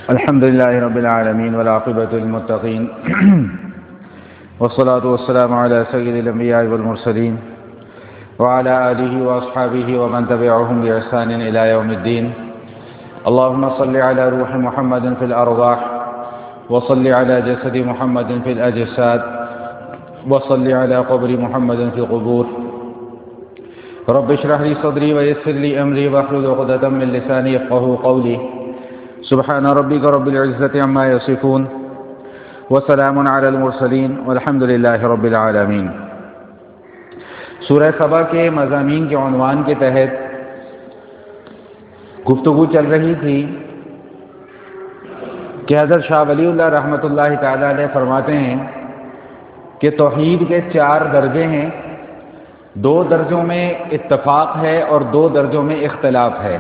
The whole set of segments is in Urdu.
الحمد لله رب العالمين والعاقبة للمتقين والصلاة والسلام على سيد الأنبياء والمرسلين وعلى آله وأصحابه ومن تبعهم بإحسان إلى يوم الدين. اللهم صل على روح محمد في الأرواح، وصل على جسد محمد في الأجساد، وصل على قبر محمد في القبور. رب اشرح لي صدري ويسر لي أمري واحلل عقدة من لساني يفقهوا قولي. سبحان ربك رب العزة عما يصفون وسلام على المرسلين والحمد لله رب العالمین. سورہ سبا کے مضامین کے عنوان کے تحت گفتگو چل رہی تھی کہ حضرت شاہ ولی اللہ رحمۃ اللہ تعالی علیہ فرماتے ہیں کہ توحید کے 4 درجے ہیں. 2 درجوں میں اتفاق ہے اور 2 درجوں میں اختلاف ہے.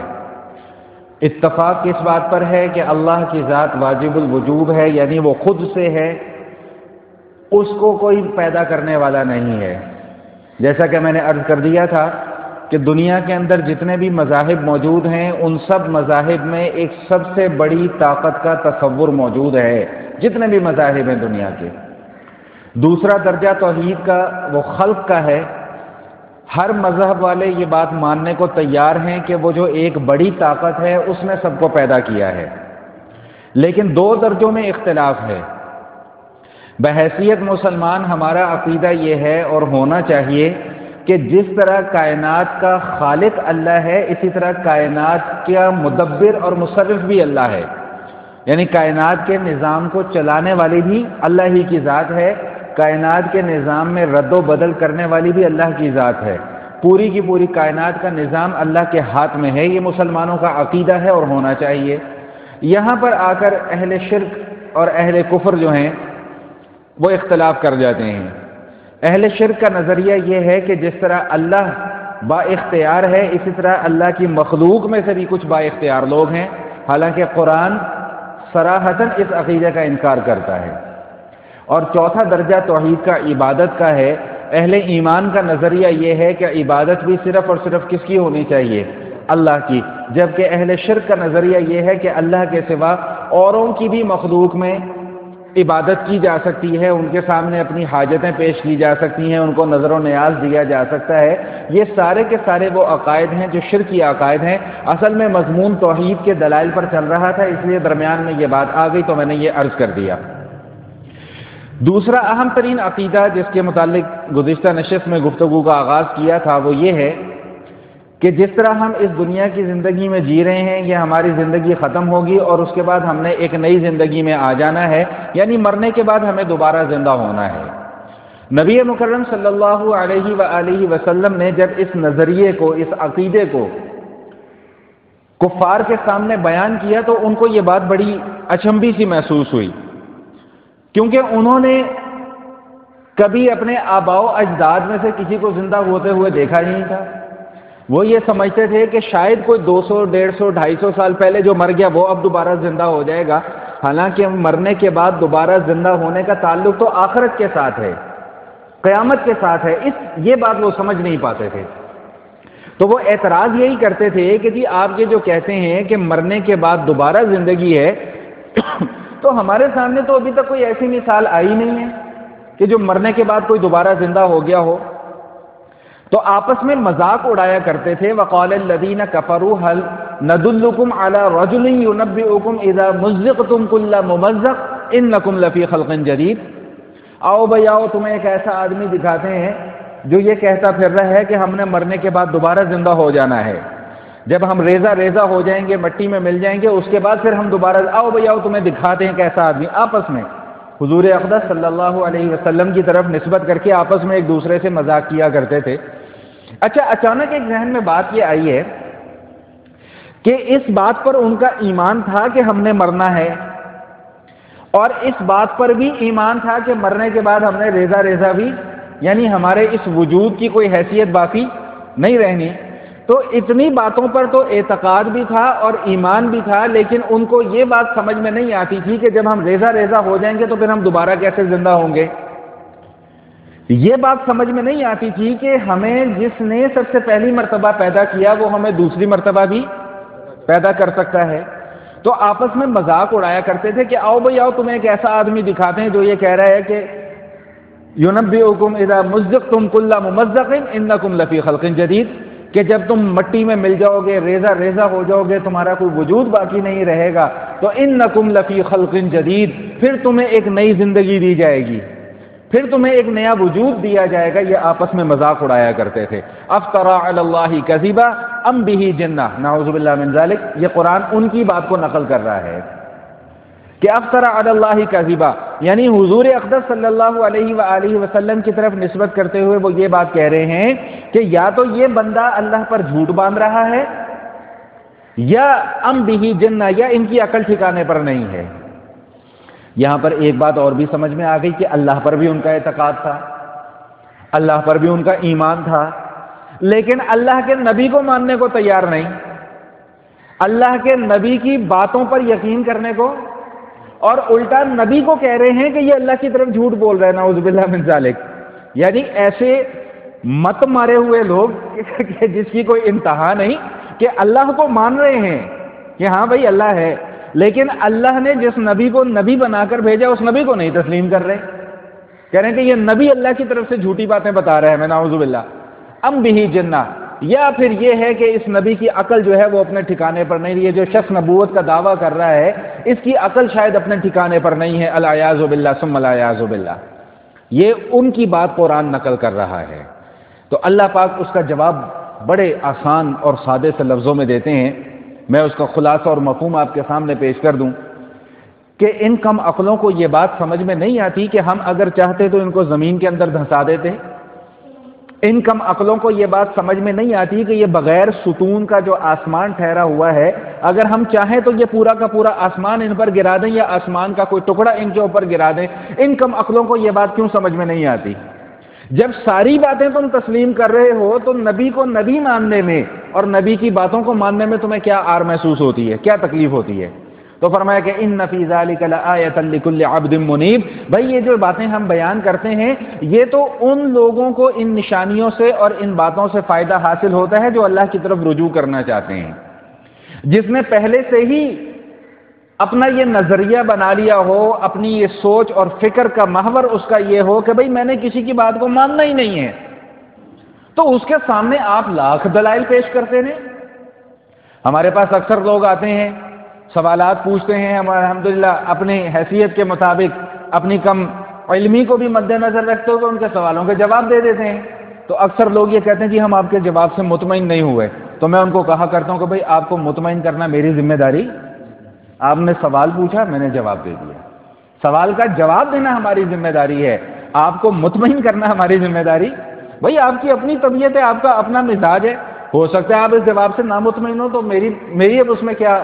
اتفاق کس بات پر ہے کہ اللہ کی ذات واجب الوجوب ہے، یعنی وہ خود سے ہے، اس کو کوئی پیدا کرنے والا نہیں ہے. جیسا کہ میں نے عرض کر دیا تھا کہ دنیا کے اندر جتنے بھی مذاہب موجود ہیں ان سب مذاہب میں ایک سب سے بڑی طاقت کا تصور موجود ہے، جتنے بھی مذاہب ہیں دنیا کے. دوسرا درجہ توحید کا وہ خلق کا ہے. ہر مذہب والے یہ بات ماننے کو تیار ہیں کہ وہ جو ایک بڑی طاقت ہے اس نے سب کو پیدا کیا ہے، لیکن 2 درجوں میں اختلاف ہے. بحیثیت مسلمان ہمارا عقیدہ یہ ہے اور ہونا چاہیے کہ جس طرح کائنات کا خالق اللہ ہے، اسی طرح کائنات کا مدبر اور مصرف بھی اللہ ہے. یعنی کائنات کے نظام کو چلانے والی بھی اللہ ہی کی ذات ہے، کائنات کے نظام میں رد و بدل کرنے والی بھی اللہ کی ذات ہے. پوری کی پوری کائنات کا نظام اللہ کے ہاتھ میں ہے. یہ مسلمانوں کا عقیدہ ہے اور ہونا چاہیے. یہاں پر آ کر اہل شرک اور اہل کفر جو ہیں وہ اختلاف کر جاتے ہیں. اہل شرک کا نظریہ یہ ہے کہ جس طرح اللہ با اختیار ہے، اسی طرح اللہ کی مخلوق میں سے بھی کچھ با اختیار لوگ ہیں، حالانکہ قرآن صراحتاً اس عقیدے کا انکار کرتا ہے. اور چوتھا درجہ توحید کا عبادت کا ہے. اہل ایمان کا نظریہ یہ ہے کہ عبادت بھی صرف اور صرف کس کی ہونی چاہیے؟ اللہ کی. جبکہ اہل شرک کا نظریہ یہ ہے کہ اللہ کے سوا اوروں کی بھی مخلوق میں عبادت کی جا سکتی ہے، ان کے سامنے اپنی حاجتیں پیش کی جا سکتی ہیں، ان کو نظر و نیاز دیا جا سکتا ہے. یہ سارے کے سارے وہ عقائد ہیں جو شرکی عقائد ہیں. اصل میں مضمون توحید کے دلائل پر چل رہا تھا، اس لیے درمیان میں یہ بات آ گئی تو میں نے یہ عرض کر دیا. دوسرا اہم ترین عقیدہ جس کے متعلق گزشتہ نشست میں گفتگو کا آغاز کیا تھا وہ یہ ہے کہ جس طرح ہم اس دنیا کی زندگی میں جی رہے ہیں یہ ہماری زندگی ختم ہوگی اور اس کے بعد ہم نے ایک نئی زندگی میں آ جانا ہے، یعنی مرنے کے بعد ہمیں دوبارہ زندہ ہونا ہے. نبی مکرم صلی اللہ علیہ وآلہ وسلم نے جب اس نظریے کو، اس عقیدے کو کفار کے سامنے بیان کیا تو ان کو یہ بات بڑی اچنبھی سی محسوس ہوئی، کیونکہ انہوں نے کبھی اپنے آباؤ اجداد میں سے کسی کو زندہ ہوتے ہوئے دیکھا ہی نہیں تھا. وہ یہ سمجھتے تھے کہ شاید کوئی 200، 150، 250 سال پہلے جو مر گیا وہ اب دوبارہ زندہ ہو جائے گا. حالانکہ مرنے کے بعد دوبارہ زندہ ہونے کا تعلق تو آخرت کے ساتھ ہے، قیامت کے ساتھ ہے. یہ بات وہ سمجھ نہیں پاتے تھے. تو وہ اعتراض یہی کرتے تھے کہ جی آپ یہ جو کہتے ہیں کہ مرنے کے بعد دوبارہ زندگی ہے تو ہمارے سامنے تو ابھی تک کوئی ایسی مثال آئی نہیں ہے کہ جو مرنے کے بعد کوئی دوبارہ زندہ ہو گیا ہو. تو آپس میں مذاق اڑایا کرتے تھے. وقال الذین کفروا هل ندلکم علی رجل ینبئکم اذا مزقتم کل ممزق انکم لفی خلق جدید. آؤ بھائی آؤ، تمہیں ایک ایسا آدمی دکھاتے ہیں جو یہ کہتا پھر رہا ہے کہ ہم نے مرنے کے بعد دوبارہ زندہ ہو جانا ہے. جب ہم ریزہ ہو جائیں گے، مٹی میں مل جائیں گے، اس کے بعد پھر ہم دوبارہ آؤ بھائی آؤ تمہیں دکھاتے ہیں کیسا آدمی. آپس میں حضور اقدس صلی اللہ علیہ وسلم کی طرف نسبت کر کے آپس میں ایک دوسرے سے مذاق کیا کرتے تھے. اچھا، اچانک ایک ذہن میں بات یہ آئی ہے کہ اس بات پر ان کا ایمان تھا کہ ہم نے مرنا ہے، اور اس بات پر بھی ایمان تھا کہ مرنے کے بعد ہم نے ریزہ بھی، یعنی ہمارے اس وجود کی کوئی حیثیت باقی نہیں رہنی. تو اتنی باتوں پر تو اعتقاد بھی تھا اور ایمان بھی تھا، لیکن ان کو یہ بات سمجھ میں نہیں آتی تھی کہ جب ہم ریزہ ہو جائیں گے تو پھر ہم دوبارہ کیسے زندہ ہوں گے. یہ بات سمجھ میں نہیں آتی تھی کہ ہمیں جس نے سب سے پہلی مرتبہ پیدا کیا وہ ہمیں دوسری مرتبہ بھی پیدا کر سکتا ہے. تو آپس میں مذاق اڑایا کرتے تھے کہ آؤ بھائی آؤ، تمہیں ایک ایسا آدمی دکھاتے ہیں جو یہ کہہ رہا ہے کہ یُنَبِّئُکُم اذا مزقتم کل ممزق انکم لفی خلق جدید، کہ جب تم مٹی میں مل جاؤ گے، ریزہ ریزہ ہو جاؤ گے، تمہارا کوئی وجود باقی نہیں رہے گا، تو انکم لفی خلق جدید، پھر تمہیں ایک نئی زندگی دی جائے گی، پھر تمہیں ایک نیا وجود دیا جائے گا۔ یہ آپس میں مذاق اڑایا کرتے تھے۔ افترا علی اللہ کذبا ام بہ جنہ، نعوذ باللہ من ذلک، یہ قرآن ان کی بات کو نقل کر رہا ہے کہ افترا علی اللہ کذبا، یعنی حضور اقدس صلی اللہ علیہ وآلہ وسلم کی طرف نسبت کرتے ہوئے وہ یہ بات کہہ رہے ہیں کہ یا تو یہ بندہ اللہ پر جھوٹ باندھ رہا ہے، یا ام بہ جنہ، یا ان کی عقل ٹھکانے پر نہیں ہے۔ یہاں پر ایک بات اور بھی سمجھ میں آ گئی کہ اللہ پر بھی ان کا اعتقاد تھا، اللہ پر بھی ان کا ایمان تھا، لیکن اللہ کے نبی کو ماننے کو تیار نہیں، اللہ کے نبی کی باتوں پر یقین کرنے کو، اور الٹا نبی کو کہہ رہے ہیں کہ یہ اللہ کی طرف جھوٹ بول رہے ہیں، نعوذ باللہ من ذالک۔ یعنی ایسے مت مارے ہوئے لوگ کہ جس کی کوئی انتہا نہیں، کہ اللہ کو مان رہے ہیں کہ ہاں بھائی اللہ ہے، لیکن اللہ نے جس نبی کو نبی بنا کر بھیجا اس نبی کو نہیں تسلیم کر رہے، کہہ رہے ہیں کہ یہ نبی اللہ کی طرف سے جھوٹی باتیں بتا رہا ہے، میں نعوذ باللہ۔ ام بہ جنہ، یا پھر یہ ہے کہ اس نبی کی عقل جو ہے وہ اپنے ٹھکانے پر نہیں، یہ جو شخص نبوت کا دعویٰ کر رہا ہے اس کی عقل شاید اپنے ٹھکانے پر نہیں ہے، العیاذ باللہ ثم العیاذ باللہ۔ یہ ان کی بات قرآن نقل کر رہا ہے۔ تو اللہ پاک اس کا جواب بڑے آسان اور سادے سے لفظوں میں دیتے ہیں، میں اس کا خلاصہ اور مفہوم آپ کے سامنے پیش کر دوں کہ ان کم عقلوں کو یہ بات سمجھ میں نہیں آتی کہ ہم اگر چاہتے تو ان کو زمین کے اندر دھنسا دیتے۔ ان کم عقلوں کو یہ بات سمجھ میں نہیں آتی کہ یہ بغیر ستون کا جو آسمان ٹھہرا ہوا ہے، اگر ہم چاہیں تو یہ پورا کا پورا آسمان ان پر گرا دیں، یا آسمان کا کوئی ٹکڑا ان کے اوپر گرا دیں۔ ان کم عقلوں کو یہ بات کیوں سمجھ میں نہیں آتی؟ جب ساری باتیں تم تسلیم کر رہے ہو تو نبی کو نبی ماننے میں اور نبی کی باتوں کو ماننے میں تمہیں کیا آر محسوس ہوتی ہے، کیا تکلیف ہوتی ہے؟ تو فرمایا کہ ان فی ذلک لآیۃ لکل عبد منیب، بھائی یہ جو باتیں ہم بیان کرتے ہیں یہ تو ان لوگوں کو ان نشانیوں سے اور ان باتوں سے فائدہ حاصل ہوتا ہے جو اللہ کی طرف رجوع کرنا چاہتے ہیں، جس نے پہلے سے ہی اپنا یہ نظریہ بنا لیا ہو، اپنی یہ سوچ اور فکر کا محور اس کا یہ ہو کہ بھئی میں نے کسی کی بات کو ماننا ہی نہیں ہے، تو اس کے سامنے آپ لاکھ دلائل پیش کرتے ہیں۔ ہمارے پاس اکثر لوگ آتے ہیں، سوالات پوچھتے ہیں، ہم الحمدللہ اپنی حیثیت کے مطابق اپنی کم علمی کو بھی مد نظر رکھتے ہوئے ان کے سوالوں کے جواب دے دیتے ہیں۔ تو اکثر لوگ یہ کہتے ہیں جی ہم آپ کے جواب سے مطمئن نہیں ہوئے، تو میں ان کو کہا کرتا ہوں کہ بھئی آپ کو مطمئن کرنا میری ذمہ داری، آپ نے سوال پوچھا میں نے جواب دے دیا، سوال کا جواب دینا ہماری ذمہ داری ہے، آپ کو مطمئن کرنا ہماری ذمہ داری۔ بھئی آپ کی اپنی طبیعت ہے، آپ کا اپنا مزاج ہے، ہو سکتا ہے آپ اس جواب سے نامطمئن ہو، تو میری اب اس میں کیا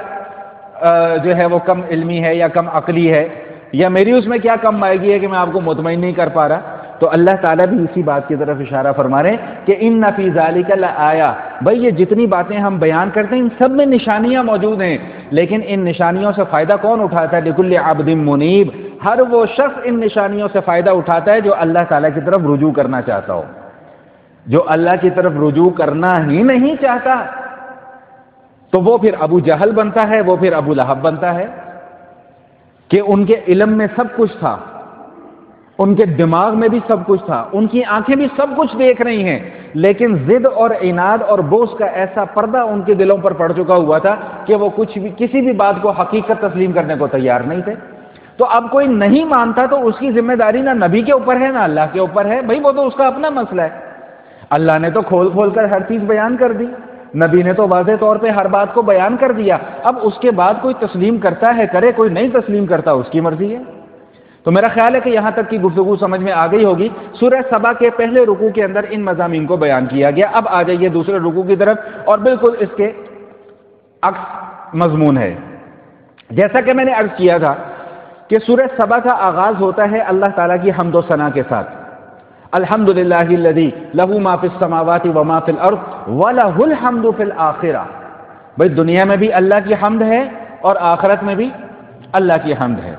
جو ہے وہ کم علمی ہے یا کم عقلی ہے، یا میری اس میں کیا کم مائگی ہے کہ میں آپ کو مطمئن نہیں کر پا رہا۔ تو اللہ تعالیٰ بھی اسی بات کی طرف اشارہ فرما رہے ہیں کہ ان فی ذالک لآیہ، بھئی یہ جتنی باتیں ہم بیان کرتے ہیں ان سب میں نشانیاں موجود ہیں، لیکن ان نشانیوں سے فائدہ کون اٹھاتا ہے؟ لکل عبد منیب، ہر وہ شخص ان نشانیوں سے فائدہ اٹھاتا ہے جو اللہ تعالیٰ کی طرف رجوع کرنا چاہتا ہو۔ جو اللہ کی طرف رجوع کرنا ہی نہیں چاہتا تو وہ پھر ابو جہل بنتا ہے، وہ پھر ابو لہب بنتا ہے، کہ ان کے علم میں سب کچھ تھا، ان کے دماغ میں بھی سب کچھ تھا، ان کی آنکھیں بھی سب کچھ دیکھ رہی ہیں، لیکن ضد اور عناد اور بغض کا ایسا پردہ ان کے دلوں پر پڑ چکا ہوا تھا کہ وہ کسی بھی بات کو حقیقت تسلیم کرنے کو تیار نہیں تھے۔ تو اب کوئی نہیں مانتا تو اس کی ذمہ داری نہ نبی کے اوپر ہے نہ اللہ کے اوپر ہے، بھائی وہ تو اس کا اپنا مسئلہ ہے۔ اللہ نے تو کھول کھول کر ہر چیز بیان کر دی، نبی نے تو واضح طور پہ ہر بات کو بیان کر دیا، اب اس کے بعد کوئی تسلیم کرتا ہے کرے، کوئی نہیں تسلیم کرتا اس کی مرضی ہے۔ تو میرا خیال ہے کہ یہاں تک کی گفتگو سمجھ میں آ گئی ہوگی۔ سورہ سبا کے پہلے رکوع کے اندر ان مضامین کو بیان کیا گیا۔ اب آ جائیے دوسرے رکوع کی طرف، اور بالکل اس کے عکس مضمون ہے۔ جیسا کہ میں نے عرض کیا تھا کہ سورہ سبا کا آغاز ہوتا ہے اللہ تعالیٰ کی حمد و ثنا کے ساتھ، الحمدللہ الذی لہ ما فی السماوات وما فی الارض ولہ الحمد فی الآخرہ۔ بھئی دنیا میں بھی اللہ کی حمد ہے اور آخرت میں بھی اللہ کی حمد ہے،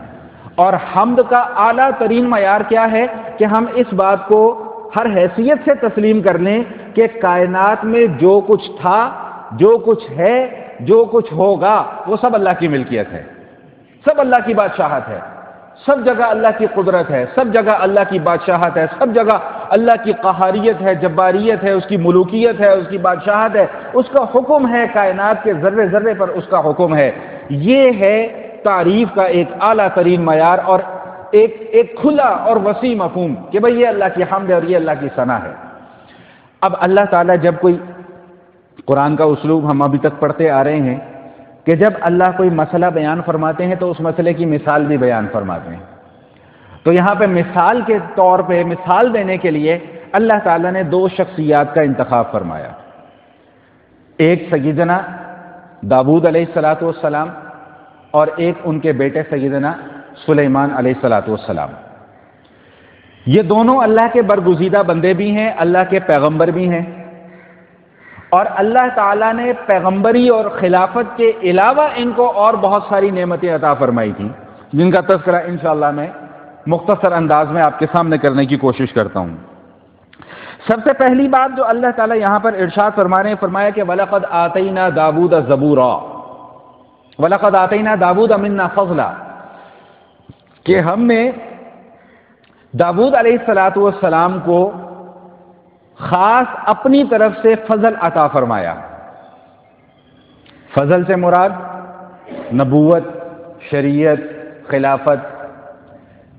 اور حمد کا اعلیٰ ترین معیار کیا ہے کہ ہم اس بات کو ہر حیثیت سے تسلیم کر لیں کہ کائنات میں جو کچھ تھا، جو کچھ ہے، جو کچھ ہوگا وہ سب اللہ کی ملکیت ہے، سب اللہ کی بادشاہت ہے، سب جگہ اللہ کی قدرت ہے، سب جگہ اللہ کی بادشاہت ہے، سب جگہ اللہ کی قہاریت ہے، جباریت ہے، اس کی ملوکیت ہے، اس کی بادشاہت ہے، اس کا حکم ہے، کائنات کے ذرے ذرے پر اس کا حکم ہے۔ یہ ہے تعریف کا ایک اعلیٰ ترین معیار اور ایک کھلا اور وسیع مفہوم کہ بھئی یہ اللہ کی حمد ہے اور یہ اللہ کی ثنا ہے۔ اب اللہ تعالیٰ جب کوئی قرآن کا اسلوب ہم ابھی تک پڑھتے آ رہے ہیں کہ جب اللہ کوئی مسئلہ بیان فرماتے ہیں تو اس مسئلے کی مثال بھی بیان فرماتے ہیں، تو یہاں پہ مثال کے طور پہ مثال دینے کے لیے اللہ تعالیٰ نے دو شخصیات کا انتخاب فرمایا، ایک سیدنا داؤد علیہ الصلاۃ والسلام اور ایک ان کے بیٹے سیدنا سلیمان علیہ الصلاۃ والسلام۔ یہ دونوں اللہ کے برگزیدہ بندے بھی ہیں، اللہ کے پیغمبر بھی ہیں، اور اللہ تعالیٰ نے پیغمبری اور خلافت کے علاوہ ان کو اور بہت ساری نعمتیں عطا فرمائی تھیں، جن کا تذکرہ انشاءاللہ میں مختصر انداز میں آپ کے سامنے کرنے کی کوشش کرتا ہوں۔ سب سے پہلی بات جو اللہ تعالیٰ یہاں پر ارشاد فرما رہے ہیں، فرمایا کہ وَلَقَدْ آتَيْنَا دَاوُودَ زَبُورًا، وَلَقَدْ آتَيْنَا دَاوُودَ مِنَّا فَضْلًا، کہ ہم نے داؤد علیہ الصلاۃ والسلام کو خاص اپنی طرف سے فضل عطا فرمایا۔ فضل سے مراد نبوت، شریعت، خلافت۔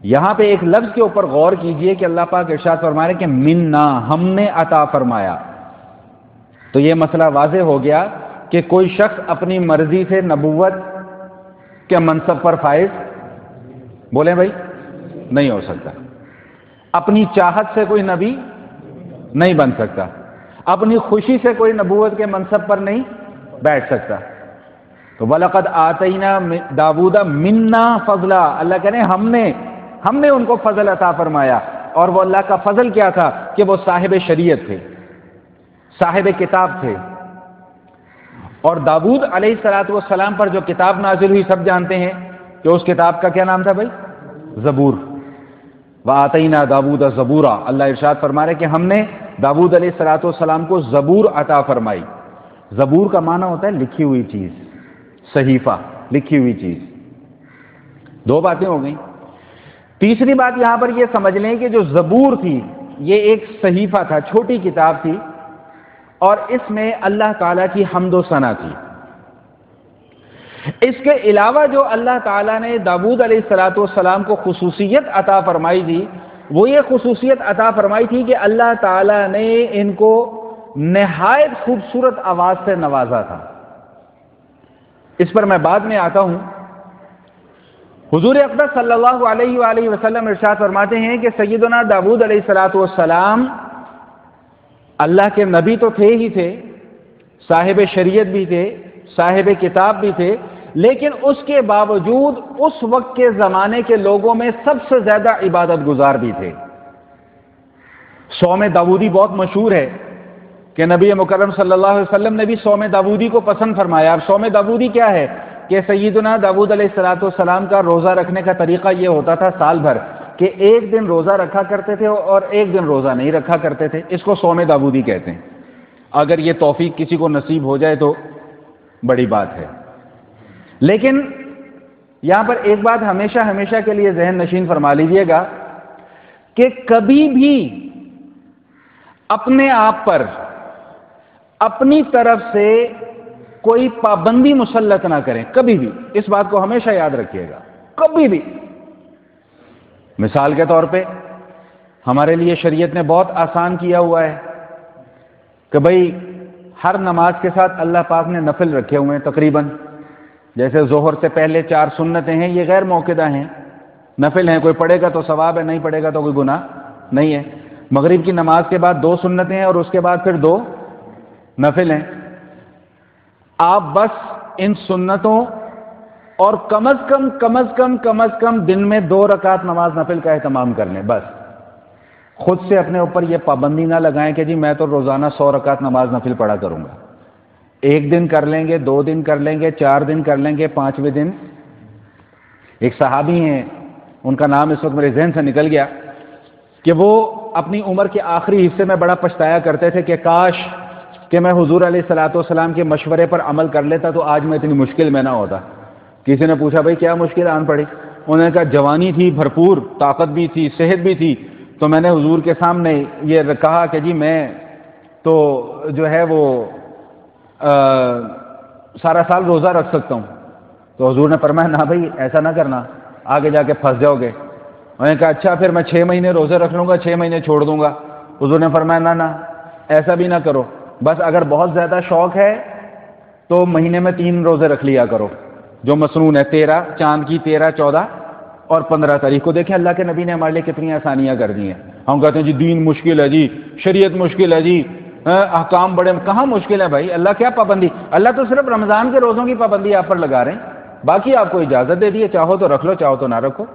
یہاں پہ ایک لفظ کے اوپر غور کیجئے کہ اللہ پاک ارشاد فرما رہے ہیں کہ منا، ہم نے عطا فرمایا، تو یہ مسئلہ واضح ہو گیا کہ کوئی شخص اپنی مرضی سے نبوت کے منصب پر فائز، بولیں بھائی، نہیں ہو سکتا۔ اپنی چاہت سے کوئی نبی نہیں بن سکتا، اپنی خوشی سے کوئی نبوت کے منصب پر نہیں بیٹھ سکتا۔ تو وَلَقَدْ آتَيْنَا دَاوُودَ مِنَّا فَضْلًا، اللہ کہہ رہے ہیں ہم نے ان کو فضل عطا فرمایا، اور وہ اللہ کا فضل کیا تھا کہ وہ صاحب شریعت تھے، صاحب کتاب تھے۔ اور داؤد علیہ الصلاۃ والسلام پر جو کتاب نازل ہوئی سب جانتے ہیں کہ اس کتاب کا کیا نام تھا بھائی؟ زبور۔ وَآتَيْنَا دَاوُودَ زَبُورًا، اللہ ارشاد فرما رہے کہ ہم نے داؤد علیہ الصلاۃ والسلام کو زبور عطا فرمائی۔ زبور کا معنی ہوتا ہے لکھی ہوئی چیز، صحیفہ، لکھی ہوئی چیز۔ دو باتیں ہو گئیں۔ تیسری بات یہاں پر یہ سمجھ لیں کہ جو زبور تھی یہ ایک صحیفہ تھا، چھوٹی کتاب تھی، اور اس میں اللہ تعالیٰ کی حمد و ثنا تھی۔ اس کے علاوہ جو اللہ تعالیٰ نے داؤد علیہ الصلاۃ والسلام کو خصوصیت عطا فرمائی تھی، وہ یہ خصوصیت عطا فرمائی تھی کہ اللہ تعالیٰ نے ان کو نہایت خوبصورت آواز سے نوازا تھا۔ اس پر میں بعد میں آتا ہوں۔ حضور اقدس صلی اللہ علیہ وآلہ وسلم ارشاد فرماتے ہیں کہ سیدنا داؤد علیہ الصلاۃ والسلام اللہ کے نبی تو تھے ہی تھے، صاحب شریعت بھی تھے، صاحب کتاب بھی تھے، لیکن اس کے باوجود اس وقت کے زمانے کے لوگوں میں سب سے زیادہ عبادت گزار بھی تھے۔ صوم داؤدی بہت مشہور ہے کہ نبی مکرم صلی اللہ علیہ وسلم نے بھی صوم داؤدی کو پسند فرمایا۔ اب صوم داؤدی کیا ہے کہ سیدنا داؤد علیہ الصلاۃ والسلام کا روزہ رکھنے کا طریقہ یہ ہوتا تھا سال بھر کہ ایک دن روزہ رکھا کرتے تھے اور ایک دن روزہ نہیں رکھا کرتے تھے، اس کو صوم داؤدی کہتے ہیں۔ اگر یہ توفیق کسی کو نصیب ہو جائے تو بڑی بات ہے۔ لیکن یہاں پر ایک بات ہمیشہ کے لیے ذہن نشین فرما لیجئے گا کہ کبھی بھی اپنے آپ پر اپنی طرف سے کوئی پابندی مسلط نہ کریں، کبھی بھی، اس بات کو ہمیشہ یاد رکھیے گا، کبھی بھی۔ مثال کے طور پہ ہمارے لیے شریعت نے بہت آسان کیا ہوا ہے کہ بھئی ہر نماز کے ساتھ اللہ پاک نے نفل رکھے ہوئے ہیں تقریباً، جیسے ظہر سے پہلے 4 سنتیں ہیں، یہ غیر موقدہ ہیں، نفل ہیں، کوئی پڑھے گا تو ثواب ہے، نہیں پڑھے گا تو کوئی گناہ نہیں ہے۔ مغرب کی نماز کے بعد 2 سنتیں ہیں اور اس کے بعد پھر 2 نفل ہیں۔ آپ بس ان سنتوں اور کم از کم دن میں 2 رکعت نماز نفل کا اہتمام کر لیں، بس۔ خود سے اپنے اوپر یہ پابندی نہ لگائیں کہ جی میں تو روزانہ 100 رکعت نماز نفل پڑھا کروں گا۔ 1 دن کر لیں گے، 2 دن کر لیں گے، 4 دن کر لیں گے، 5ویں دن۔ ایک صحابی ہیں، ان کا نام اس وقت میرے ذہن سے نکل گیا، کہ وہ اپنی عمر کے آخری حصے میں بڑا پچھتایا کرتے تھے کہ کاش کہ میں حضور علیہ الصلوۃ والسلام کے مشورے پر عمل کر لیتا تو آج میں اتنی مشکل میں نہ ہوتا۔ کسی نے پوچھا بھائی کیا مشکل آن پڑی؟ انہوں نے کہا جوانی تھی بھرپور، طاقت بھی تھی، صحت بھی تھی، تو میں نے حضور کے سامنے یہ کہا کہ جی میں تو جو ہے وہ سارا سال روزہ رکھ سکتا ہوں۔ تو حضور نے فرمایا نہ بھائی ایسا نہ کرنا، آگے جا کے پھنس جاؤ گے۔ انہوں نے کہا اچھا پھر میں 6 مہینے روزے رکھ لوں گا، 6 مہینے چھوڑ دوں گا۔ حضور نے فرمایا نہ ایسا بھی نہ کرو، بس اگر بہت زیادہ شوق ہے تو مہینے میں 3 روزے رکھ لیا کرو جو مسنون ہے، 13 چاند کی 13، 14 اور 15 تاریخ کو۔ دیکھیں اللہ کے نبی نے ہمارے لیے کتنی آسانیاں کر دی ہیں۔ ہم کہتے ہیں جی دین مشکل ہے، جی شریعت مشکل ہے، جی احکام بڑے، کہاں مشکل ہے بھائی؟ اللہ کیا پابندی؟ اللہ تو صرف رمضان کے روزوں کی پابندی آپ پر لگا رہے ہیں، باقی آپ کو اجازت دے دی ہے، چاہو تو رکھ لو، چاہو تو نہ رکھو۔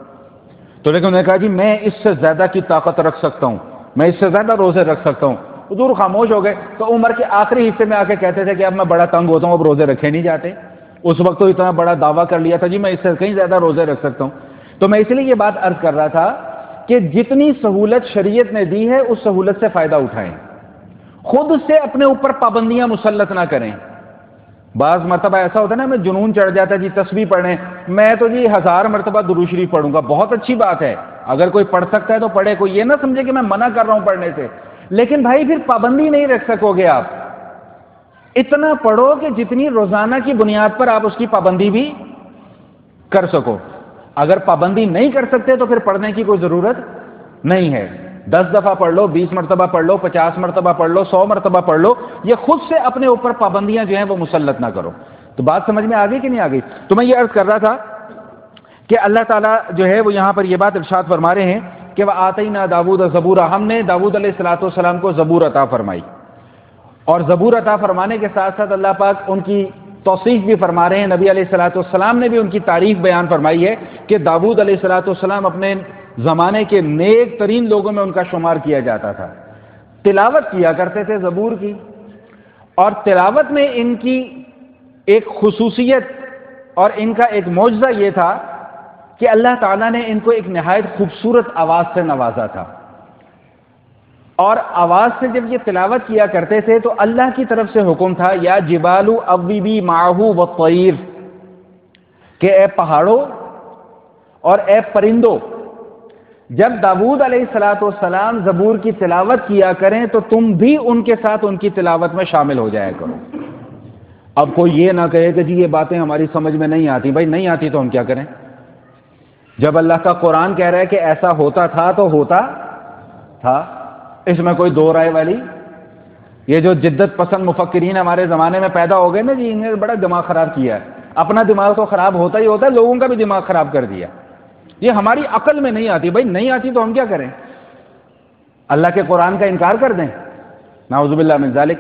تو لیکن انہوں نے کہا جی میں اس سے زیادہ کی طاقت رکھ سکتا ہوں، میں اس سے زیادہ روزے رکھ سکتا ہوں۔ حضور خاموش ہو گئے، تو عمر کے آخری حصے میں آ کے کہتے تھے کہ اب میں بڑا تنگ ہوتا ہوں، اب روزے رکھے نہیں جاتے۔ اس وقت تو اتنا بڑا دعویٰ کر لیا تھا جی میں اس سے کہیں زیادہ روزے رکھ سکتا ہوں۔ تو میں اس لیے یہ بات عرض کر رہا تھا کہ جتنی سہولت شریعت نے دی ہے اس سہولت سے فائدہ اٹھائیں، خود سے اپنے اوپر پابندیاں مسلط نہ کریں۔ بعض مرتبہ ایسا ہوتا ہے نا، میں جنون چڑھ جاتا ہے جی تسبیح پڑھیں، میں تو جی 1000 مرتبہ درود شریف پڑھوں گا، بہت اچھی بات ہے، اگر کوئی پڑھ سکتا ہے تو پڑھے، کوئی یہ نہ سمجھے کہ میں منع کر رہا ہوں پڑھنے سے، لیکن بھائی پھر پابندی نہیں رکھ سکو گے آپ۔ اتنا پڑھو کہ جتنی روزانہ کی بنیاد پر آپ اس کی پابندی بھی کر سکو۔ اگر پابندی نہیں کر سکتے تو پھر پڑھنے کی کوئی ضرورت نہیں ہے۔ 10 دفعہ پڑھ لو، 20 مرتبہ پڑھ لو، 50 مرتبہ پڑھ لو، 100 مرتبہ پڑھ لو، یہ خود سے اپنے اوپر پابندیاں جو ہیں وہ مسلط نہ کرو۔ تو بات سمجھ میں آ گئی کہ نہیں آ گئی؟ تو میں یہ عرض کر رہا تھا کہ اللہ تعالیٰ جو ہے وہ یہاں پر یہ بات ارشاد فرما رہے ہیں کہ وَآتَيْنَا دَاوُودَ زَبُورًا، ہم نے داؤد علیہ السلام کو زبور عطا فرمائی۔ اور زبور عطا فرمانے کے ساتھ ساتھ اللہ پاک ان کی توصیف بھی فرما رہے ہیں، نبی علیہ السلام نے بھی ان کی تعریف بیان فرمائی ہے کہ داؤد علیہ السلام اپنے زمانے کے نیک ترین لوگوں میں ان کا شمار کیا جاتا تھا، تلاوت کیا کرتے تھے زبور کی، اور تلاوت میں ان کی ایک خصوصیت اور ان کا ایک معجزہ یہ تھا کہ اللہ تعالیٰ نے ان کو ایک نہایت خوبصورت آواز سے نوازا تھا، اور آواز سے جب یہ تلاوت کیا کرتے تھے تو اللہ کی طرف سے حکم تھا یا جبال اوبی معہ والطیر، کہ اے پہاڑوں اور اے پرندوں، جب داؤد علیہ السلام زبور کی تلاوت کیا کریں تو تم بھی ان کے ساتھ ان کی تلاوت میں شامل ہو جایا کرو۔ اب کوئی یہ نہ کہے کہ جی یہ باتیں ہماری سمجھ میں نہیں آتی، بھائی نہیں آتی تو ہم کیا کریں؟ جب اللہ کا قرآن کہہ رہا ہے کہ ایسا ہوتا تھا تو ہوتا تھا، اس میں کوئی دو رائے والی؟ یہ جو جدت پسند مفکرین ہمارے زمانے میں پیدا ہو گئے نا جی، انہیں بڑا دماغ خراب کیا ہے، اپنا دماغ تو خراب ہوتا ہی ہوتا ہے، لوگوں کا بھی دماغ خراب کر دیا۔ یہ ہماری عقل میں نہیں آتی، بھائی نہیں آتی تو ہم کیا کریں؟ اللہ کے قرآن کا انکار کر دیں؟ نعوذ باللہ من ذالک۔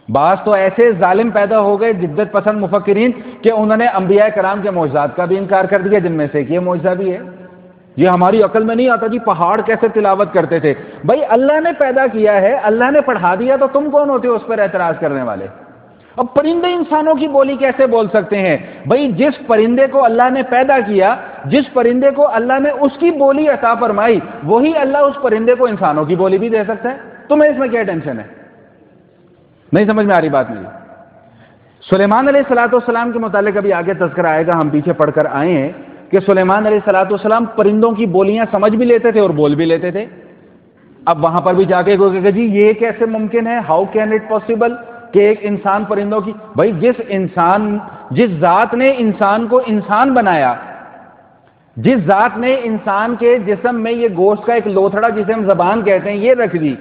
بعض تو ایسے ظالم پیدا ہو گئے جدت پسند مفکرین کہ انہوں نے انبیاء کرام کے معجزات کا بھی انکار کر دیا، جن میں سے یہ معجزہ بھی ہے۔ یہ ہماری عقل میں نہیں آتا جی، پہاڑ کیسے تلاوت کرتے تھے؟ بھائی اللہ نے پیدا کیا ہے، اللہ نے پڑھا دیا، تو تم کون ہوتے ہو اس پر اعتراض کرنے والے؟ اب پرندے انسانوں کی بولی کیسے بول سکتے ہیں؟ بھائی جس پرندے کو اللہ نے پیدا کیا، جس پرندے کو اللہ نے اس کی بولی عطا فرمائی، وہی اللہ اس پرندے کو انسانوں کی بولی بھی دے سکتا ہے، تمہیں اس میں کیا ٹینشن ہے؟ نہیں سمجھ میں آ رہی بات میری؟ سلیمان علیہ السلام کے متعلق ابھی آگے تذکرہ آئے گا، ہم پیچھے پڑھ کر آئے ہیں کہ سلیمان علیہ السلام پرندوں کی بولیاں سمجھ بھی لیتے تھے اور بول بھی لیتے تھے۔ اب وہاں پر بھی جا کے کوئی کہ جی یہ کیسے ممکن ہے، ہاؤ کین اٹ پاسبل کہ ایک انسان پرندوں کی؟ بھائی جس ذات نے انسان کو انسان بنایا، جس ذات نے انسان کے جسم میں یہ گوشت کا ایک لوتھڑا جسے ہم زبان کہتے ہیں یہ رکھ دی،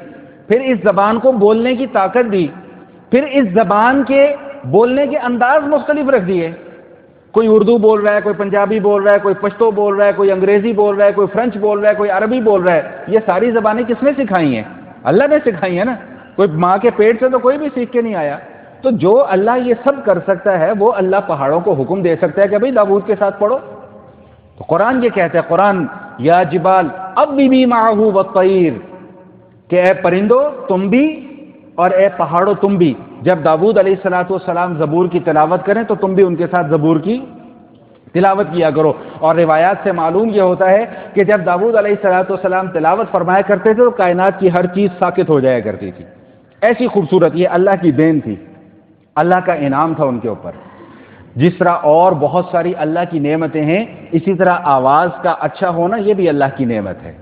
پھر اس زبان کو بولنے کی طاقت دی، پھر اس زبان کے بولنے کے انداز مختلف رکھ دیے، کوئی اردو بول رہا ہے، کوئی پنجابی بول رہا ہے، کوئی پشتو بول رہا ہے، کوئی انگریزی بول رہا ہے، کوئی فرینچ بول رہا ہے، کوئی عربی بول رہا ہے، یہ ساری زبانیں کس نے سکھائی ہیں؟ اللہ نے سکھائی ہیں نا، کوئی ماں کے پیٹ سے تو کوئی بھی سیکھ کے نہیں آیا۔ تو جو اللہ یہ سب کر سکتا ہے وہ اللہ پہاڑوں کو حکم دے سکتا ہے کہ بھائی داؤد کے ساتھ پڑھو۔ تو قرآن یہ کہتا ہے، قرآن یا جبال اوبی معہ والطیر، کہ اے پرندوں تم بھی اور اے پہاڑوں تم بھی، جب داؤد علیہ السلام زبور کی تلاوت کریں تو تم بھی ان کے ساتھ زبور کی تلاوت کیا کرو۔ اور روایات سے معلوم یہ ہوتا ہے کہ جب داؤد علیہ السلام تلاوت فرمایا کرتے تھے تو کائنات کی ہر چیز ساکت ہو جایا کرتی تھی، ایسی خوبصورت، یہ اللہ کی دین تھی، اللہ کا انعام تھا ان کے اوپر۔ جس طرح اور بہت ساری اللہ کی نعمتیں ہیں، اسی طرح آواز کا اچھا ہونا یہ بھی اللہ کی نعمت ہے،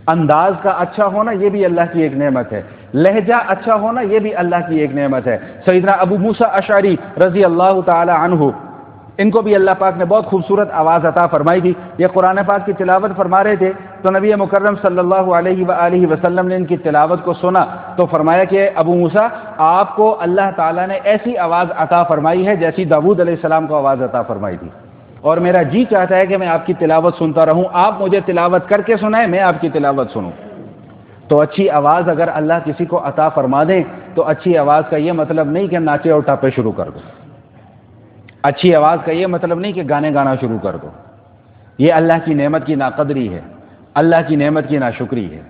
انداز کا اچھا ہونا یہ بھی اللہ کی ایک نعمت ہے، لہجہ اچھا ہونا یہ بھی اللہ کی ایک نعمت ہے۔ سیدنا ابو موسیٰ اشعری رضی اللہ تعالی عنہ، ان کو بھی اللہ پاک نے بہت خوبصورت آواز عطا فرمائی تھی۔ یہ قرآن پاک کی تلاوت فرما رہے تھے تو نبی مکرم صلی اللہ علیہ وآلہ وسلم نے ان کی تلاوت کو سنا تو فرمایا کہ ابو موسیٰ، آپ کو اللہ تعالیٰ نے ایسی آواز عطا فرمائی ہے جیسی داؤد علیہ السلام کو آواز عطا فرمائی تھی، اور میرا جی چاہتا ہے کہ میں آپ کی تلاوت سنتا رہوں، آپ مجھے تلاوت کر کے سنائیں، میں آپ کی تلاوت سنوں۔ تو اچھی آواز اگر اللہ کسی کو عطا فرما دیں تو اچھی آواز کا یہ مطلب نہیں کہ ناچے اور ٹاپے شروع کر دو، اچھی آواز کا یہ مطلب نہیں کہ گانے گانا شروع کر دو، یہ اللہ کی نعمت کی ناقدری ہے، اللہ کی نعمت کی ناشکری ہے۔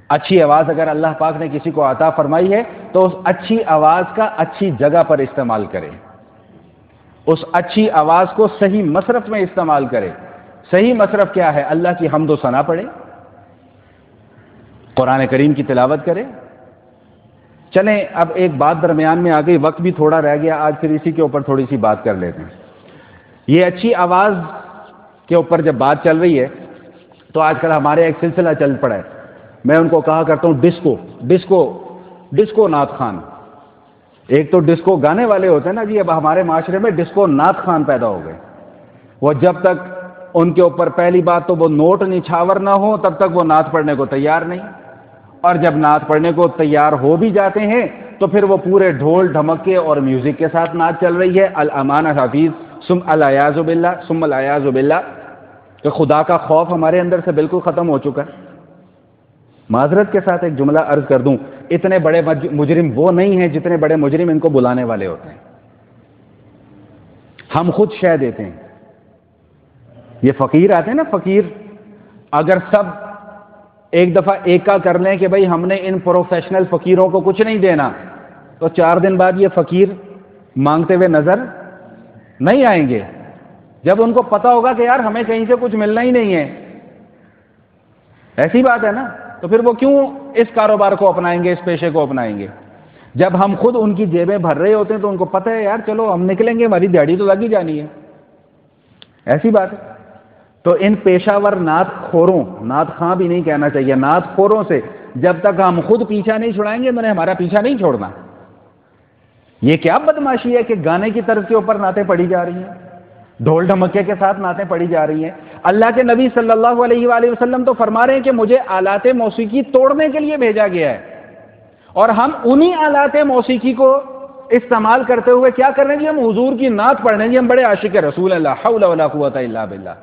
اچھی آواز اگر اللہ پاک نے کسی کو عطا فرمائی ہے تو اس اچھی آواز کا اچھی جگہ پر استعمال کرے، اس اچھی آواز کو صحیح مصرف میں استعمال کرے۔ صحیح مصرف کیا ہے؟ اللہ کی حمد و ثنا پڑھے، قرآن کریم کی تلاوت کرے۔ چلیں اب ایک بات درمیان میں آ گئی، وقت بھی تھوڑا رہ گیا، آج پھر اسی کے اوپر تھوڑی سی بات کر لیتے ہیں۔ یہ اچھی آواز کے اوپر جب بات چل رہی ہے تو آج کل ہمارے ایک سلسلہ چل پڑا ہے، میں ان کو کہا کرتا ہوں ڈسکو نعت خوان۔ ایک تو ڈسکو گانے والے ہوتے ہیں نا جی، اب ہمارے معاشرے میں ڈسکو نعت خوان پیدا ہو گئے۔ وہ جب تک ان کے اوپر پہلی بات تو وہ نوٹ نچھاور نہ ہو تب تک وہ نعت پڑھنے کو تیار نہیں، اور جب نعت پڑھنے کو تیار ہو بھی جاتے ہیں تو پھر وہ پورے ڈھول ڈھمکے اور میوزک کے ساتھ نعت چل رہی ہے۔ الامان حفیظ ثم العیاذ باللہ، کہ خدا کا خوف ہمارے اندر سے بالکل ختم ہو چکا ہے۔ معذرت کے ساتھ ایک جملہ عرض کر دوں، اتنے بڑے مجرم وہ نہیں ہیں جتنے بڑے مجرم ان کو بلانے والے ہوتے ہیں۔ ہم خود شے دیتے ہیں، یہ فقیر آتے ہیں نا، فقیر اگر سب ایک دفعہ ایکا کر لیں کہ بھئی ہم نے ان پروفیشنل فقیروں کو کچھ نہیں دینا، تو 4 دن بعد یہ فقیر مانگتے ہوئے نظر نہیں آئیں گے، جب ان کو پتا ہوگا کہ یار ہمیں کہیں سے کچھ ملنا ہی نہیں ہے۔ ایسی بات ہے نا، تو پھر وہ کیوں اس کاروبار کو اپنائیں گے، اس پیشے کو اپنائیں گے؟ جب ہم خود ان کی جیبیں بھر رہے ہوتے ہیں تو ان کو پتہ ہے یار چلو ہم نکلیں گے، ہماری دیہڑی تو لگ ہی جانی ہے۔ ایسی بات ہے۔ تو ان پیشہ ور نعت خوروں، نعت خواں بھی نہیں کہنا چاہیے، نعت خوروں سے جب تک ہم خود پیچھا نہیں چھڑائیں گے انہوں نے ہمارا پیچھا نہیں چھوڑنا۔ یہ کیا بدماشی ہے کہ گانے کی طرز کے اوپر نعتیں پڑھی جا رہی ہیں، ڈھول ڈھمکے کے ساتھ نعتیں پڑھی جا رہی ہیں۔ اللہ کے نبی صلی اللہ علیہ وآلہ وسلم تو فرما رہے ہیں کہ مجھے آلات موسیقی توڑنے کے لیے بھیجا گیا ہے، اور ہم انہی آلات موسیقی کو استعمال کرتے ہوئے کیا کر رہے ہیں جی؟ ہم حضور کی نعت پڑھ رہے ہیں جی، ہم بڑے عاشق رسول ہیں، لا حول ولا قوت الا باللہ۔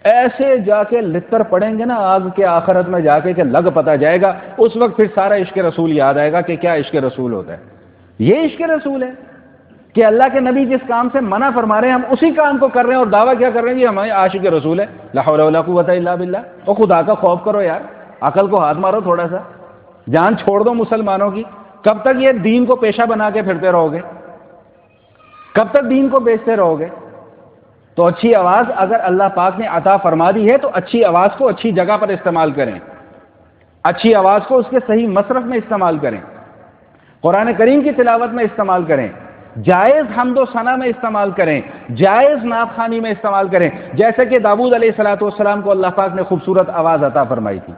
ایسے جا کے لتر پڑیں گے نا آگ کے آخرت میں جا کے کہ لگ پتا جائے گا، اس وقت پھر سارا عشق رسول یاد آئے گا کہ کیا عشق رسول ہوتا ہے۔ یہ عشق رسول ہے کہ اللہ کے نبی جس کام سے منع فرما رہے ہیں ہم اسی کام کو کر رہے ہیں، اور دعویٰ کیا کر رہے ہیں جی ہمیں عاشق رسول ہے، لا حول ولا قوت الا باللہ۔ اور خدا کا خوف کرو یار، عقل کو ہاتھ مارو تھوڑا سا، جان چھوڑ دو مسلمانوں کی۔ کب تک یہ دین کو پیشہ بنا کے پھرتے رہو گے؟ کب تک دین کو بیچتے رہو گے؟ تو اچھی آواز اگر اللہ پاک نے عطا فرما دی ہے تو اچھی آواز کو اچھی جگہ پر استعمال کریں، اچھی آواز کو اس کے صحیح مصرف میں استعمال کریں، قرآن کریم کی تلاوت میں استعمال کریں، جائز حمد و ثنا میں استعمال کریں، جائز نعت خوانی میں استعمال کریں، جیسے کہ داؤد علیہ السلام کو اللہ پاک نے خوبصورت آواز عطا فرمائی تھی۔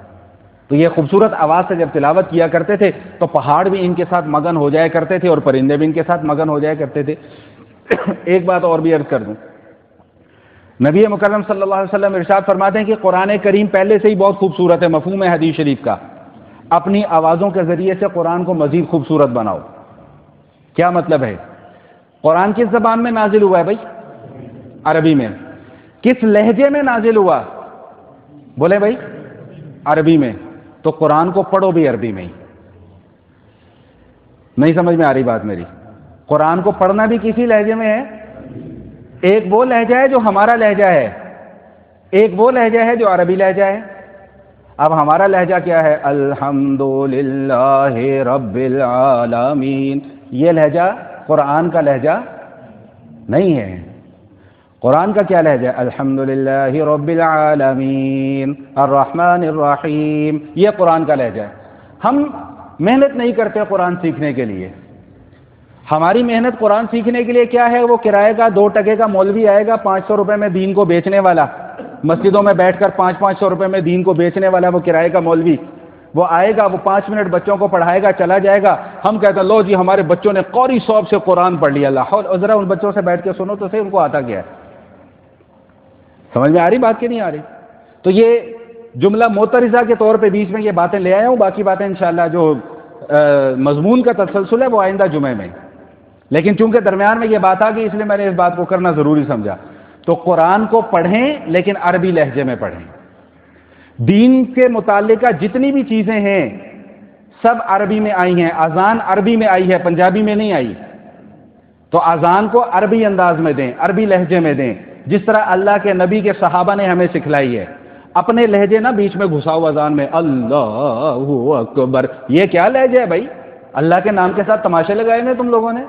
تو یہ خوبصورت آواز سے جب تلاوت کیا کرتے تھے تو پہاڑ بھی ان کے ساتھ مگن ہو جایا کرتے تھے اور پرندے بھی ان کے ساتھ مگن ہو جایا کرتے تھے۔ ایک بات اور بھی عرض کر دوں، نبی مکرم صلی اللہ علیہ وسلم ارشاد فرماتے ہیں کہ قرآن کریم پہلے سے ہی بہت خوبصورت ہے، مفہوم ہے حدیث شریف کا، اپنی آوازوں کے ذریعے سے قرآن کو مزید خوبصورت بناؤ۔ کیا مطلب ہے؟ قرآن کس زبان میں نازل ہوا ہے بھائی؟ عربی میں۔ کس لہجے میں نازل ہوا؟ بولے بھائی عربی میں، تو قرآن کو پڑھو بھی عربی میں ہی۔ نہیں سمجھ میں آ رہی بات میری؟ قرآن کو پڑھنا بھی کسی لہجے میں ہے، ایک وہ لہجہ ہے جو ہمارا لہجہ ہے، ایک وہ لہجہ ہے جو عربی لہجہ ہے۔ اب ہمارا لہجہ کیا ہے؟ الحمدللہ رب العالمین، یہ لہجہ قرآن کا لہجہ نہیں ہے۔ قرآن کا کیا لہجہ ہے؟ الحمدللہ رب العالمین الرحمن الرحیم، یہ قرآن کا لہجہ ہے۔ ہم محنت نہیں کرتے قرآن سیکھنے کے لیے. ہماری محنت قرآن سیکھنے کے لیے کیا ہے؟ وہ کرائے کا 2 ٹکے کا مولوی آئے گا 500 روپے میں دین کو بیچنے والا, مسجدوں میں بیٹھ کر 500 روپے میں دین کو بیچنے والا وہ کرائے کا مولوی, وہ آئے گا, وہ 5 منٹ بچوں کو پڑھائے گا, چلا جائے گا. ہم کہتے ہیں لو جی ہمارے بچوں نے قوری صوب سے قرآن پڑھ لیا. اللہ ذرا ان بچوں سے بیٹھ کے سنو تو صحیح ان کو آتا کیا ہے. سمجھ میں آ رہی بات کہ نہیں آ رہی؟ تو یہ جملہ معترضہ کے طور پہ بیچ میں یہ باتیں لے آیا ہوں. باقی باتیں انشاءاللہ جو مضمون کا تسلسل ہے وہ آئندہ جمعے میں, لیکن چونکہ درمیان میں یہ بات آ گئی اس لیے میں نے اس بات کو کرنا ضروری سمجھا. تو قرآن کو پڑھیں لیکن عربی لہجے میں پڑھیں. دین کے متعلقہ جتنی بھی چیزیں ہیں سب عربی میں آئی ہیں. اذان عربی میں آئی ہے, پنجابی میں نہیں آئی. تو اذان کو عربی انداز میں دیں, عربی لہجے میں دیں, جس طرح اللہ کے نبی کے صحابہ نے ہمیں سکھلائی ہے. اپنے لہجے نہ بیچ میں گھساؤ اذان میں, اللہ اکبر. یہ کیا لہجہ ہے بھائی؟ اللہ کے نام کے ساتھ تماشے لگائے ہیں تم لوگوں نے.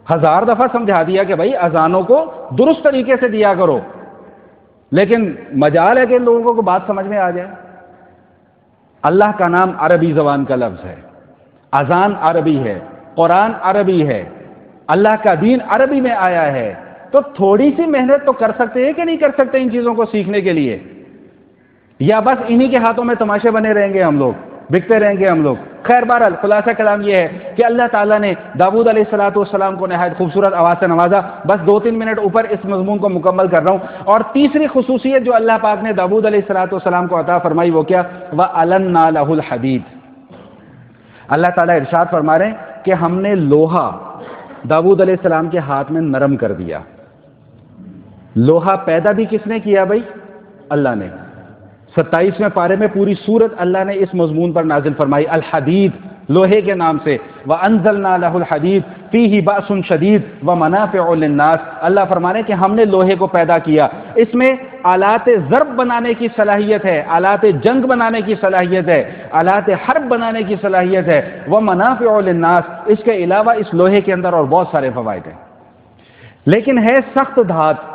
1000 دفعہ سمجھا دیا کہ بھائی اذانوں کو درست طریقے سے دیا کرو, لیکن مجال ہے کہ ان لوگوں کو بات سمجھ میں آ جائے. اللہ کا نام عربی زبان کا لفظ ہے, اذان عربی ہے, قرآن عربی ہے, اللہ کا دین عربی میں آیا ہے. تو تھوڑی سی محنت تو کر سکتے ہیں کہ نہیں کر سکتے ان چیزوں کو سیکھنے کے لیے؟ یا بس انہی کے ہاتھوں میں تماشے بنے رہیں گے ہم لوگ, بکتے رہیں گے ہم لوگ؟ خیر بہرحال خلاصہ کلام یہ ہے کہ اللہ تعالیٰ نے داؤد علیہ السلام کو نہایت خوبصورت آواز سے نوازا. بس 2-3 منٹ اوپر اس مضمون کو مکمل کر رہا ہوں. اور تیسری خصوصیت جو اللہ پاک نے داؤد علیہ السلام کو عطا فرمائی وہ کیا؟ وَأَلَنَّا لَهُ الْحَدِيدَ. اللہ تعالیٰ ارشاد فرما رہے ہیں کہ ہم نے لوہا داؤد علیہ السلام کے ہاتھ میں نرم کر دیا. لوہا پیدا بھی کس نے کیا بھائی؟ اللہ نے. 27ویں پارے میں پوری سورت اللہ نے اس مضمون پر نازل فرمائی, الحدید, لوہے کے نام سے. وَأَنزَلْنَا لَهُ الْحَدِيدَ فِيهِ بَأْسٌ شَدِيدٌ وَمَنَافِعُ لِلنَّاسِ. اللہ فرمانے کہ ہم نے لوہے کو پیدا کیا, اس میں آلات ضرب بنانے کی صلاحیت ہے, آلات جنگ بنانے کی صلاحیت ہے, آلات حرب بنانے کی صلاحیت ہے. وَمَنَافِعُ لِلنَّاسِ, اس کے علاوہ اس لوہے کے اندر اور بہت سارے فوائد ہیں. لیکن ہے سخت دھات,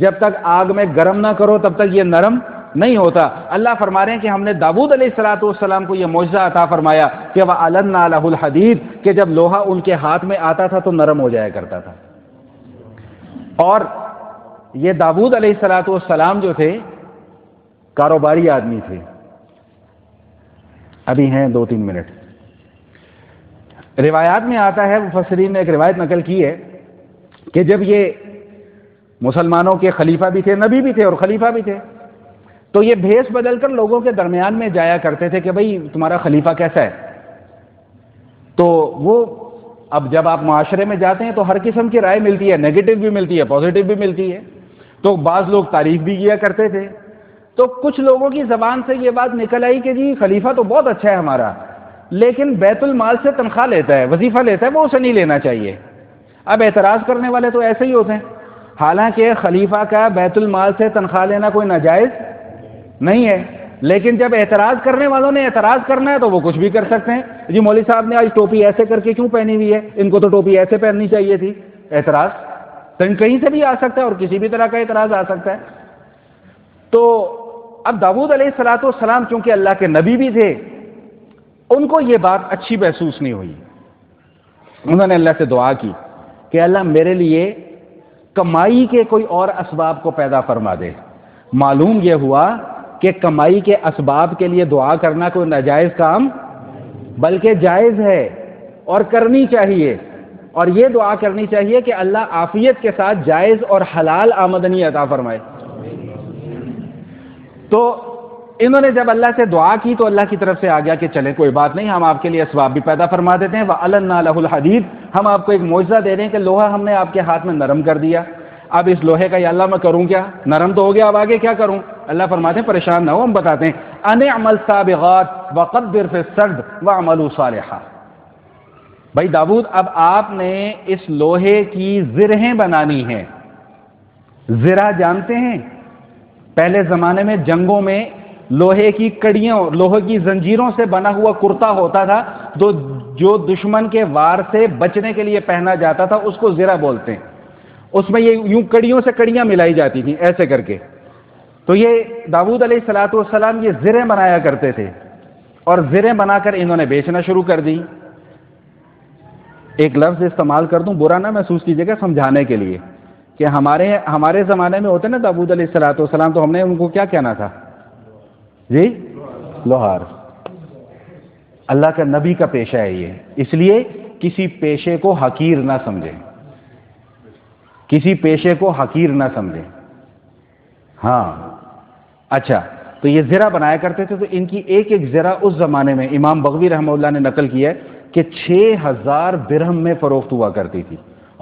جب تک آگ میں گرم نہ کرو تب تک یہ نرم نہیں ہوتا. اللہ فرما رہے ہیں کہ ہم نے داؤد علیہ السلام کو یہ معجزہ عطا فرمایا کہ وَأَلَنَّا لَهُ الْحَدِيدَ, کہ جب لوہا ان کے ہاتھ میں آتا تھا تو نرم ہو جایا کرتا تھا. اور یہ داؤد علیہ السلام جو تھے کاروباری آدمی تھے. ابھی ہیں 2-3 منٹ. روایات میں آتا ہے, مفسرین نے ایک روایت نقل کی ہے کہ جب یہ مسلمانوں کے خلیفہ بھی تھے, نبی بھی تھے اور خلیفہ بھی تھے, تو یہ بھیس بدل کر لوگوں کے درمیان میں جایا کرتے تھے کہ بھئی تمہارا خلیفہ کیسا ہے. تو وہ اب جب آپ معاشرے میں جاتے ہیں تو ہر قسم کی رائے ملتی ہے, نیگیٹو بھی ملتی ہے, پازیٹو بھی ملتی ہے. تو بعض لوگ تعریف بھی کیا کرتے تھے. تو کچھ لوگوں کی زبان سے یہ بات نکل آئی کہ جی خلیفہ تو بہت اچھا ہے ہمارا, لیکن بیت المال سے تنخواہ لیتا ہے, وظیفہ لیتا ہے, وہ اسے نہیں لینا چاہیے. اب اعتراض کرنے والے تو ایسے ہی ہوتے ہیں. حالانکہ خلیفہ کا بیت المال سے تنخواہ لینا کوئی ناجائز نہیں ہے, لیکن جب اعتراض کرنے والوں نے اعتراض کرنا ہے تو وہ کچھ بھی کر سکتے ہیں. جی مولوی صاحب نے آج ٹوپی ایسے کر کے کیوں پہنی ہوئی ہے, ان کو تو ٹوپی ایسے پہننی چاہیے تھی. اعتراض کہیں سے بھی آ سکتا ہے اور کسی بھی طرح کا اعتراض آ سکتا ہے. تو اب داؤد علیہ السلام چونکہ اللہ کے نبی بھی تھے, ان کو یہ بات اچھی محسوس نہیں ہوئی. انہوں نے اللہ سے دعا کی کہ اللہ میرے لیے کمائی کے کوئی اور اسباب کو پیدا فرما دے. معلوم یہ ہوا کہ کمائی کے اسباب کے لیے دعا کرنا کوئی ناجائز کام بلکہ جائز ہے اور کرنی چاہیے. اور یہ دعا کرنی چاہیے کہ اللہ عافیت کے ساتھ جائز اور حلال آمدنی عطا فرمائے. تو انہوں نے جب اللہ سے دعا کی تو اللہ کی طرف سے آ گیا کہ چلیں کوئی بات نہیں, ہم آپ کے لیے اسباب بھی پیدا فرما دیتے ہیں. وَأَلَنَّا لَهُ الْحَدِيدَ, ہم آپ کو ایک معجزہ دے رہے ہیں کہ لوہا ہم نے آپ کے ہاتھ میں نرم کر دیا. اب اس لوہے کا یا اللہ میں کروں کیا, نرم تو ہو گیا, اب آگے کیا کروں؟ اللہ فرماتے ہیں پریشان نہ ہو, ہم بتاتے ہیں. أَنِ اعْمَلْ سَابِغَاتٍ وَقَدِّرْ فِي السَّرْدِ وَاعْمَلُوا صَالِحًا. بھائی داؤد, اب آپ نے اس لوہے کی زرہیں بنانی ہیں. زرہ جانتے ہیں؟ پہلے زمانے میں جنگوں میں لوہے کی کڑیوں, لوہے کی زنجیروں سے بنا ہوا کرتا ہوتا تھا جو دشمن کے وار سے بچنے کے لیے پہنا جاتا تھا, اس کو زرہ بولتے ہیں. اس میں یہ یوں کڑیوں سے کڑیاں ملائی جاتی تھیں ایسے کر کے. تو یہ داؤد علیہ السلام یہ زرہیں بنایا کرتے تھے. اور زریں بنا کر انہوں نے بیچنا شروع کر دی. ایک لفظ استعمال کر دوں، برا نہ محسوس کیجیے گا، سمجھانے کے لیے کہ ہمارے زمانے میں ہوتے نا داؤد علیہ السلام، تو ہم نے ان کو کیا کہنا تھا جی؟ لوہار. اللہ کا نبی کا پیشہ ہے یہ، اس لیے کسی پیشے کو حقیر نہ سمجھیں، کسی پیشے کو حقیر نہ سمجھیں. ہاں اچھا، تو یہ زرہ بنایا کرتے تھے. تو ان کی ایک ایک زرہ اس زمانے میں امام بغوی رحمہ اللہ نے نقل کیا ہے کہ 6000 درہم میں فروخت ہوا کرتی تھی،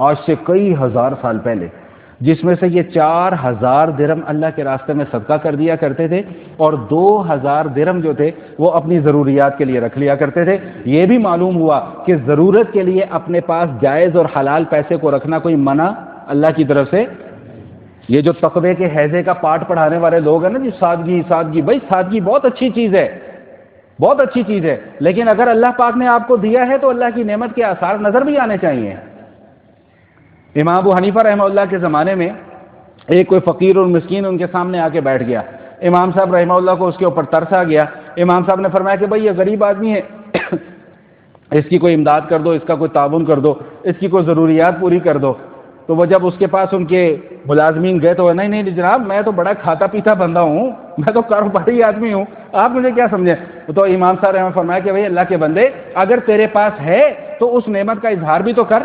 آج سے کئی ہزار سال پہلے، جس میں سے یہ 4000 درہم اللہ کے راستے میں صدقہ کر دیا کرتے تھے، اور 2000 درہم جو تھے وہ اپنی ضروریات کے لیے رکھ لیا کرتے تھے. یہ بھی معلوم ہوا کہ ضرورت کے لیے اپنے پاس جائز اور حلال پیسے کو رکھنا کوئی منع اللہ کی طرف سے. یہ جو تقوی کے حیضے کا پاٹ پڑھانے والے لوگ ہیں نا جی، سادگی سادگی، بھائی سادگی بہت اچھی چیز ہے، بہت اچھی چیز ہے، لیکن اگر اللہ پاک نے آپ کو دیا ہے تو اللہ کی نعمت کے آثار نظر بھی آنے چاہیے. امام ابو حنیفہ رحمہ اللہ کے زمانے میں ایک کوئی فقیر اور مسکین ان کے سامنے آ کے بیٹھ گیا. امام صاحب رحمہ اللہ کو اس کے اوپر ترس آ گیا. امام صاحب نے فرمایا کہ بھائی یہ غریب آدمی ہے، اس کی کوئی امداد کر دو، اس کا کوئی تعاون کر دو، اس کی کوئی ضروریات پوری کر دو. تو وہ جب اس کے پاس ان کے ملازمین گئے تو نہیں نہیں جناب، میں تو بڑا کھاتا پیتا بندہ ہوں، میں تو کاروباری آدمی ہوں، آپ مجھے کیا سمجھیں. تو امام صاحب نے فرمایا کہ بھائی اللہ کے بندے، اگر تیرے پاس ہے تو اس نعمت کا اظہار بھی تو کر.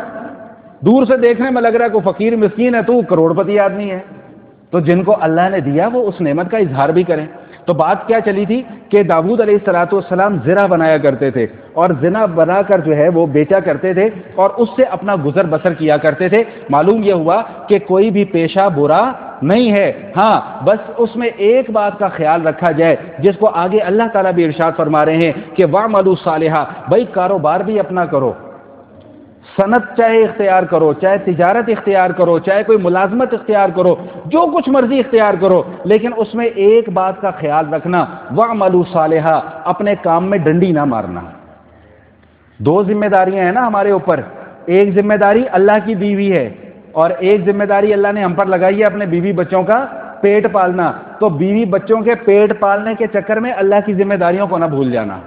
دور سے دیکھنے میں لگ رہا ہے کوئی فقیر مسکین ہے، تو کروڑ پتی آدمی ہے. تو جن کو اللہ نے دیا وہ اس نعمت کا اظہار بھی کریں. تو بات کیا چلی تھی کہ داؤد علیہ السلام زرہ بنایا کرتے تھے، اور زنا بنا کر جو ہے وہ بیچا کرتے تھے، اور اس سے اپنا گزر بسر کیا کرتے تھے. معلوم یہ ہوا کہ کوئی بھی پیشہ برا نہیں ہے، ہاں بس اس میں ایک بات کا خیال رکھا جائے جس کو آگے اللہ تعالیٰ بھی ارشاد فرما رہے ہیں کہ وَاعْمَلُوا صَالِحًا، بھائی کاروبار بھی اپنا کرو، صنعت چاہے اختیار کرو، چاہے تجارت اختیار کرو، چاہے کوئی ملازمت اختیار کرو، جو کچھ مرضی اختیار کرو، لیکن اس میں ایک بات کا خیال رکھنا، وَاعْمَلُوا صَالِحًا، اپنے کام میں ڈنڈی نہ مارنا. دو ذمہ داریاں ہیں نا ہمارے اوپر، ایک ذمہ داری اللہ کی دی ہوئی ہے، اور ایک ذمہ داری اللہ نے ہم پر لگائی ہے اپنے بیوی بچوں کا پیٹ پالنا. تو بیوی بچوں کے پیٹ پالنے کے چکر میں اللہ کی ذمہ داریوں کو نہ بھول جانا،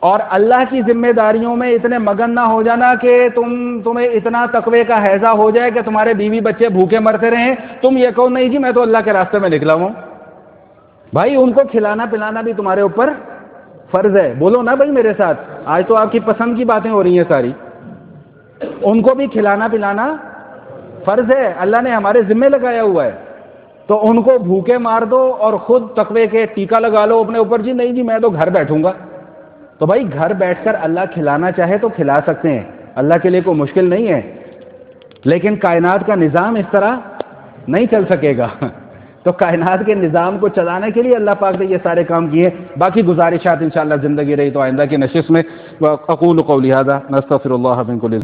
اور اللہ کی ذمہ داریوں میں اتنے مگن نہ ہو جانا کہ تمہیں اتنا تقوی کا حیضہ ہو جائے کہ تمہارے بیوی بچے بھوکے مرتے رہیں، تم یہ کہو نہیں جی میں تو اللہ کے راستے میں نکلا ہوں. بھائی ان کو کھلانا پلانا بھی تمہارے اوپر فرض ہے. بولو نا بھائی میرے ساتھ، آج تو آپ کی پسند کی باتیں ہو رہی ہیں ساری. ان کو بھی کھلانا پلانا فرض ہے، اللہ نے ہمارے ذمہ لگایا ہوا ہے. تو ان کو بھوکے مار دو اور خود تقوی کے ٹیکا لگا لو اپنے اوپر، جی نہیں جی میں تو گھر بیٹھوں گا. تو بھائی گھر بیٹھ کر اللہ کھلانا چاہے تو کھلا سکتے ہیں، اللہ کے لیے کوئی مشکل نہیں ہے، لیکن کائنات کا نظام اس طرح نہیں چل سکے گا. تو کائنات کے نظام کو چلانے کے لیے اللہ پاک نے یہ سارے کام کیے. باقی گزارشات انشاءاللہ زندگی رہی تو آئندہ کی نشست میں. اقول قولی ھذا نستغفر اللہ من کل